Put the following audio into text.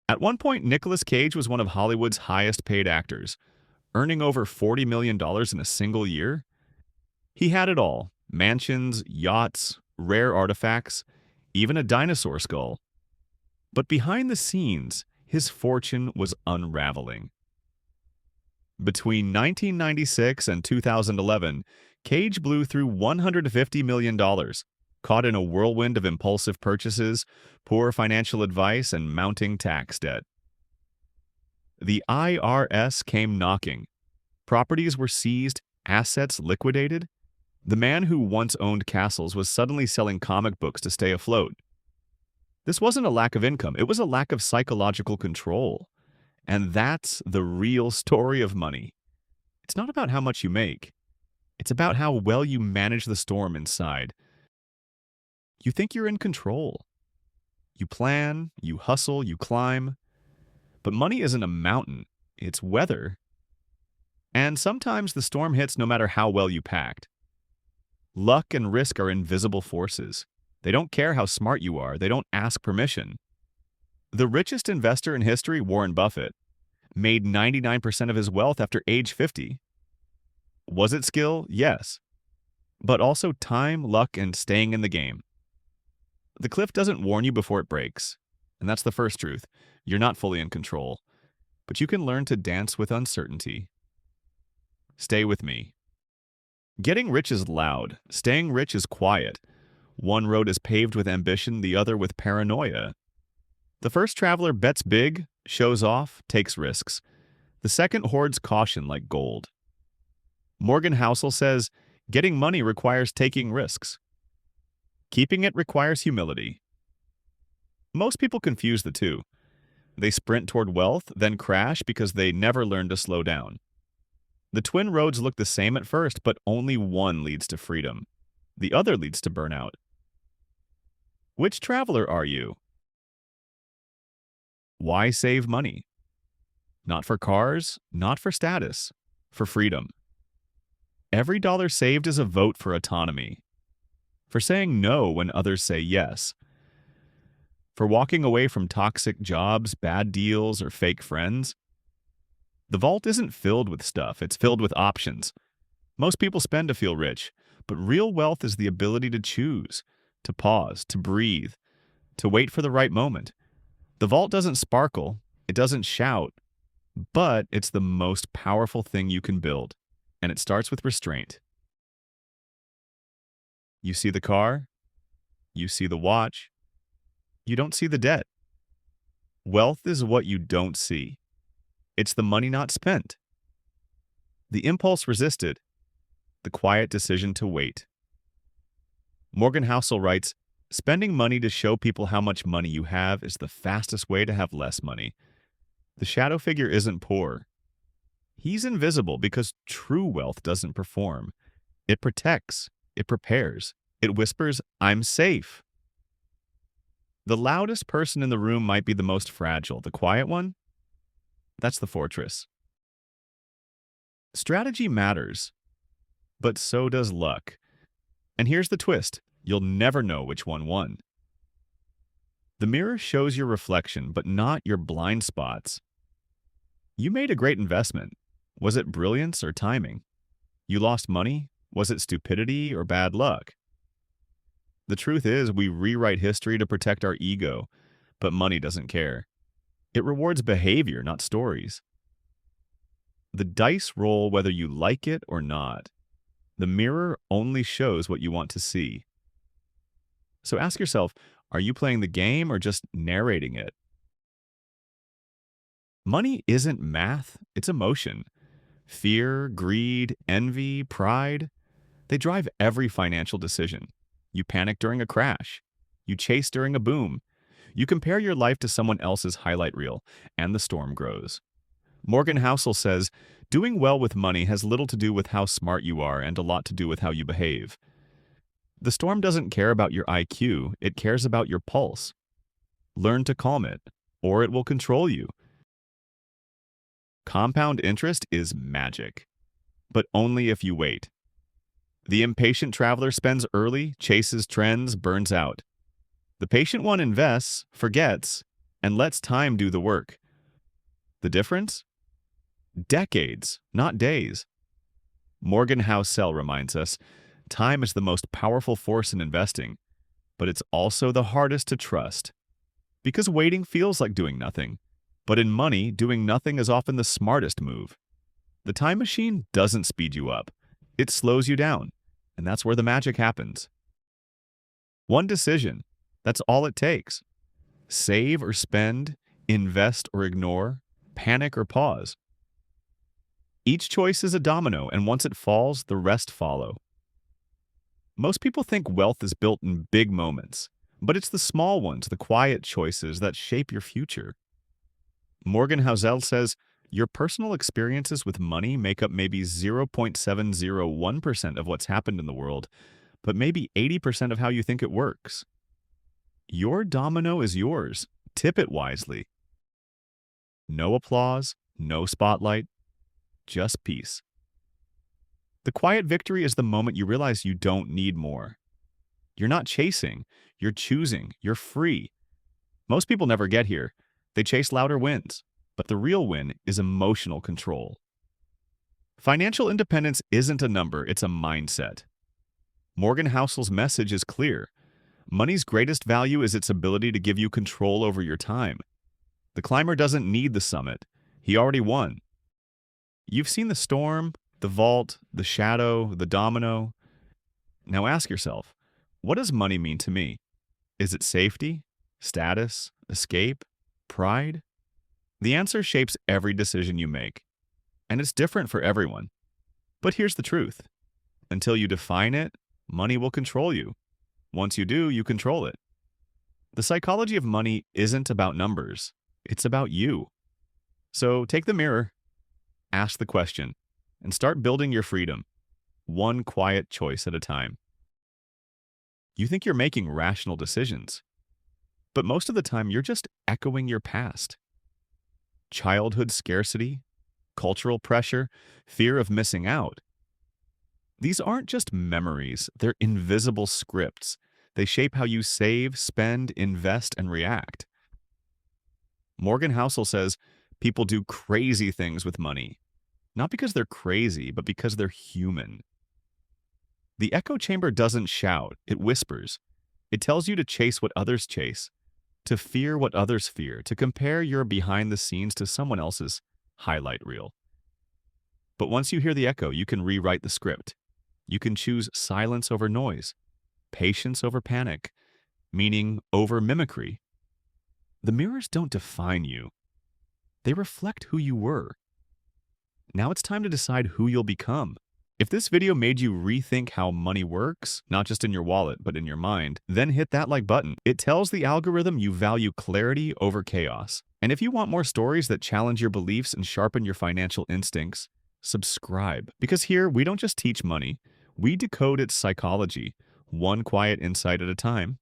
At one point, Nicolas Cage was one of Hollywood's highest paid actors, earning over $40 million in a single year. He had it all: mansions, yachts, rare artifacts, even a dinosaur skull. But behind the scenes, his fortune was unraveling. Between 1996 and 2011, Cage blew through $150 million, caught in a whirlwind of impulsive purchases, poor financial advice, and mounting tax debt. The IRS came knocking. Properties were seized, assets liquidated. The man who once owned castles was suddenly selling comic books to stay afloat. This wasn't a lack of income, it was a lack of psychological control. And that's the real story of money. It's not about how much you make. It's about how well you manage the storm inside. You think you're in control. You plan, you hustle, you climb. But money isn't a mountain, it's weather. And sometimes the storm hits no matter how well you packed. Luck and risk are invisible forces. They don't care how smart you are, they don't ask permission. The richest investor in history, Warren Buffett, made 99% of his wealth after age 50. Was it skill? Yes. But also time, luck, and staying in the game. The cliff doesn't warn you before it breaks. And that's the first truth. You're not fully in control. But you can learn to dance with uncertainty. Stay with me. Getting rich is loud. Staying rich is quiet. One road is paved with ambition, the other with paranoia. The first traveler bets big, shows off, takes risks. The second hoards caution like gold. Morgan Housel says, getting money requires taking risks. Keeping it requires humility. Most people confuse the two. They sprint toward wealth, then crash because they never learn to slow down. The twin roads look the same at first, but only one leads to freedom. The other leads to burnout. Which traveler are you? Why save money? Not for cars, not for status, for freedom. Every dollar saved is a vote for autonomy, for saying no when others say yes, for walking away from toxic jobs, bad deals, or fake friends. The vault isn't filled with stuff, it's filled with options. Most people spend to feel rich, but real wealth is the ability to choose, to pause, to breathe, to wait for the right moment. The vault doesn't sparkle, it doesn't shout, but it's the most powerful thing you can build, and it starts with restraint. You see the car, you see the watch, you don't see the debt. Wealth is what you don't see. It's the money not spent. The impulse resisted, the quiet decision to wait. Morgan Housel writes, spending money to show people how much money you have is the fastest way to have less money. The shadow figure isn't poor. He's invisible because true wealth doesn't perform. It protects, it prepares, it whispers, I'm safe. The loudest person in the room might be the most fragile. The quiet one? That's the fortress. Strategy matters, but so does luck. And here's the twist. You'll never know which one won. The mirror shows your reflection, but not your blind spots. You made a great investment. Was it brilliance or timing? You lost money? Was it stupidity or bad luck? The truth is, we rewrite history to protect our ego, but money doesn't care. It rewards behavior, not stories. The dice roll whether you like it or not. The mirror only shows what you want to see. So ask yourself, are you playing the game or just narrating it? Money isn't math, it's emotion. Fear, greed, envy, pride, they drive every financial decision. You panic during a crash. You chase during a boom. You compare your life to someone else's highlight reel, and the storm grows. Morgan Housel says, doing well with money has little to do with how smart you are and a lot to do with how you behave. The storm doesn't care about your IQ, it cares about your pulse. Learn to calm it, or it will control you. Compound interest is magic, but only if you wait. The impatient traveler spends early, chases trends, burns out. The patient one invests, forgets, and lets time do the work. The difference? Decades, not days. Morgan Housel reminds us, time is the most powerful force in investing, but it's also the hardest to trust. Because waiting feels like doing nothing, but in money, doing nothing is often the smartest move. The time machine doesn't speed you up. It slows you down, and that's where the magic happens. One decision, that's all it takes. Save or spend, invest or ignore, panic or pause. Each choice is a domino, and once it falls, the rest follow. Most people think wealth is built in big moments, but it's the small ones, the quiet choices that shape your future. Morgan Housel says, your personal experiences with money make up maybe 0.701% of what's happened in the world, but maybe 80% of how you think it works. Your domino is yours. Tip it wisely. No applause, no spotlight, just peace. The quiet victory is the moment you realize you don't need more. You're not chasing, you're choosing, you're free. Most people never get here. They chase louder wins, but the real win is emotional control. Financial independence isn't a number, it's a mindset. Morgan Housel's message is clear. Money's greatest value is its ability to give you control over your time. The climber doesn't need the summit. He already won. You've seen the storm, the vault, the shadow, the domino. Now ask yourself, what does money mean to me? Is it safety, status, escape, pride? The answer shapes every decision you make, and it's different for everyone. But here's the truth. Until you define it, money will control you. Once you do, you control it. The psychology of money isn't about numbers. It's about you. So take the mirror, ask the question, and start building your freedom, one quiet choice at a time. You think you're making rational decisions, but most of the time you're just echoing your past. Childhood scarcity, cultural pressure, fear of missing out. These aren't just memories, they're invisible scripts. They shape how you save, spend, invest, and react. Morgan Housel says people do crazy things with money, not because they're crazy, but because they're human. The echo chamber doesn't shout, it whispers. It tells you to chase what others chase, to fear what others fear, to compare your behind the scenes to someone else's highlight reel. But once you hear the echo, you can rewrite the script. You can choose silence over noise, patience over panic, meaning over mimicry. The mirrors don't define you. They reflect who you were. Now it's time to decide who you'll become. If this video made you rethink how money works, not just in your wallet, but in your mind, then hit that like button. It tells the algorithm you value clarity over chaos. And if you want more stories that challenge your beliefs and sharpen your financial instincts, subscribe. Because here, we don't just teach money, we decode its psychology, one quiet insight at a time.